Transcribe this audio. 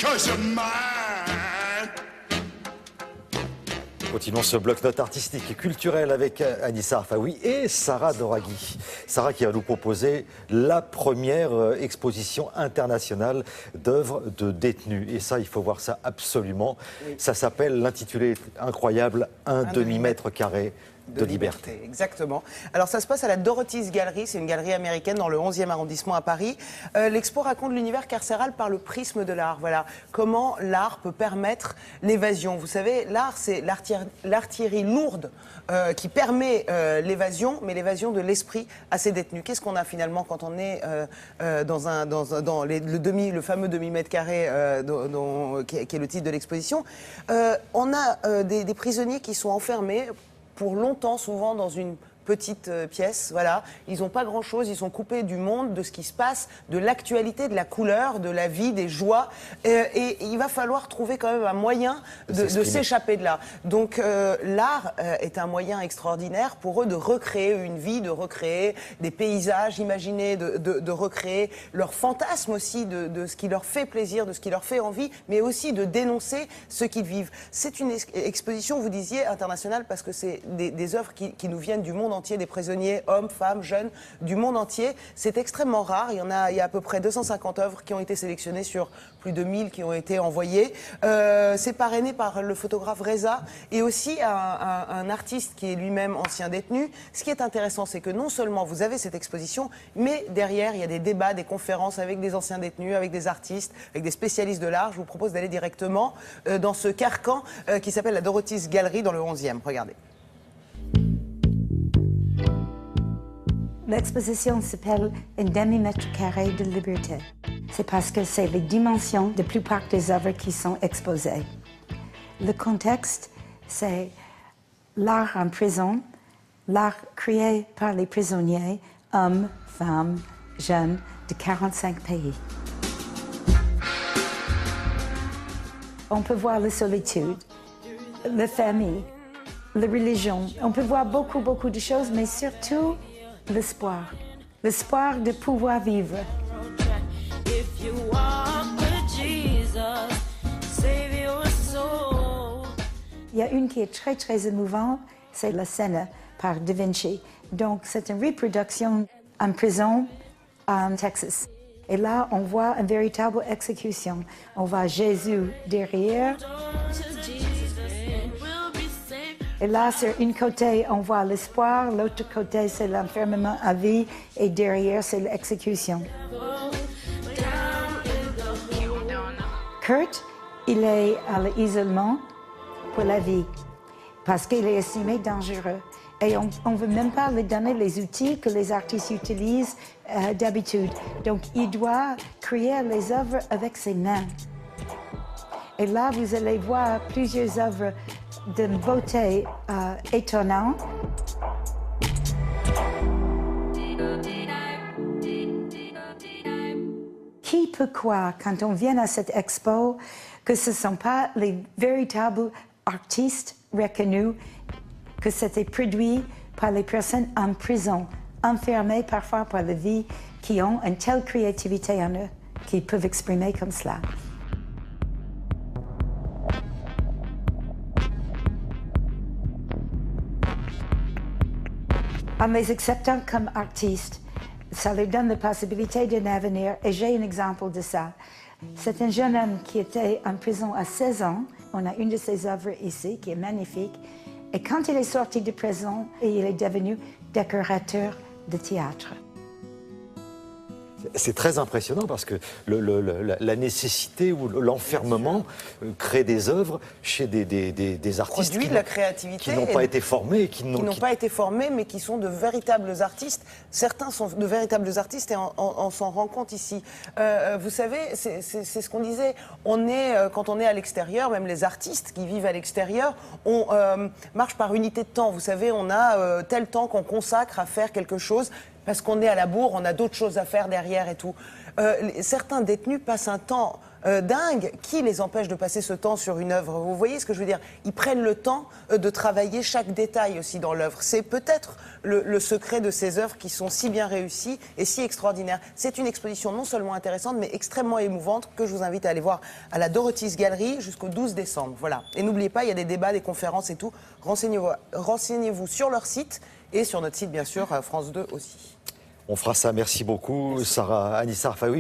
'cause you're mine. Continuons ce bloc-notes artistique et culturel avec Anissa Arfaoui et Sarah Doraghi. Sarah qui va nous proposer la première exposition internationale d'œuvres de détenus. Et ça, il faut voir ça absolument. Oui. Ça s'appelle, l'intitulé incroyable, un demi-mètre carré de liberté. Exactement. Alors ça se passe à la Dorothy's Gallery, c'est une galerie américaine dans le 11e arrondissement à Paris. L'expo raconte l'univers carcéral par le prisme de l'art. Voilà, comment l'art peut permettre l'évasion. Vous savez, l'art, c'est l'artillerie lourde qui permet l'évasion, mais l'évasion de l'esprit à ces détenus. Qu'est-ce qu'on a finalement quand on est dans le fameux demi-mètre carré qui est le titre de l'exposition? On a des prisonniers qui sont enfermés pour longtemps, souvent dans une petite pièce, voilà. Ils n'ont pas grand-chose, ils sont coupés du monde, de ce qui se passe, de l'actualité, de la couleur, de la vie, des joies. Et il va falloir trouver quand même un moyen de s'échapper de là. Donc l'art est un moyen extraordinaire pour eux de recréer une vie, de recréer des paysages imaginés, de recréer leur fantasme aussi, de ce qui leur fait plaisir, de ce qui leur fait envie, mais aussi de dénoncer ce qu'ils vivent. C'est une exposition, vous disiez, internationale, parce que c'est des œuvres qui nous viennent du monde entier, des prisonniers, hommes, femmes, jeunes, du monde entier. C'est extrêmement rare. Il y a à peu près 250 œuvres qui ont été sélectionnées sur plus de 1000 qui ont été envoyées. C'est parrainé par le photographe Reza et aussi un artiste qui est lui-même ancien détenu. Ce qui est intéressant, c'est que non seulement vous avez cette exposition, mais derrière, il y a des débats, des conférences avec des anciens détenus, avec des artistes, avec des spécialistes de l'art. Je vous propose d'aller directement dans ce carcan qui s'appelle la Dorothy's Gallery dans le 11e. Regardez. L'exposition s'appelle un demi-mètre carré de liberté. C'est parce que c'est les dimensions de la plupart des œuvres qui sont exposées. Le contexte, c'est l'art en prison, l'art créé par les prisonniers, hommes, femmes, jeunes, de 45 pays. On peut voir la solitude, la famille, la religion. On peut voir beaucoup de choses, mais surtout l'espoir. L'espoir de pouvoir vivre. Il y a une qui est très émouvante, c'est la scène par Da Vinci. Donc c'est une reproduction en prison en Texas. Et là, on voit une véritable exécution. On voit Jésus derrière. Et là, sur un côté, on voit l'espoir, l'autre côté, c'est l'enfermement à vie, et derrière, c'est l'exécution. Kurt, il est à l'isolement pour la vie, parce qu'il est estimé dangereux. Et on ne veut même pas lui donner les outils que les artistes utilisent d'habitude. Donc, il doit créer les œuvres avec ses mains. Et là, vous allez voir plusieurs œuvres d'une beauté étonnante. Qui peut croire, quand on vient à cette expo, que ce ne sont pas les véritables artistes reconnus, que c'était produit par les personnes en prison, enfermées parfois par la vie, qui ont une telle créativité en eux, qu'ils peuvent exprimer comme cela. En les acceptant comme artistes, ça leur donne la possibilité d'un avenir, et j'ai un exemple de ça. C'est un jeune homme qui était en prison à 16 ans. On a une de ses œuvres ici qui est magnifique. Et quand il est sorti de prison, il est devenu décorateur de théâtre. C'est très impressionnant parce que la nécessité ou l'enfermement crée des œuvres chez des artistes de la créativité, qui n'ont pas été formés. Qui n'ont pas été formés, mais qui sont de véritables artistes. Certains sont de véritables artistes et on s'en rend compte ici. Vous savez, c'est ce qu'on disait. Quand on est à l'extérieur, même les artistes qui vivent à l'extérieur, on marche par unité de temps. Vous savez, on a tel temps qu'on consacre à faire quelque chose. Parce qu'on est à la bourre, on a d'autres choses à faire derrière et tout. Certains détenus passent un temps dingue qui les empêche de passer ce temps sur une œuvre. Vous voyez ce que je veux dire? Ils prennent le temps de travailler chaque détail aussi dans l'œuvre. C'est peut-être le secret de ces œuvres qui sont si bien réussies et si extraordinaires. C'est une exposition non seulement intéressante, mais extrêmement émouvante que je vous invite à aller voir à la Dorothy's Gallery jusqu'au 12 décembre. Voilà. Et n'oubliez pas, il y a des débats, des conférences et tout. Renseignez-vous sur leur site et sur notre site, bien sûr, France 2 aussi. On fera ça. Merci beaucoup, Sarah Anissa Arfaoui.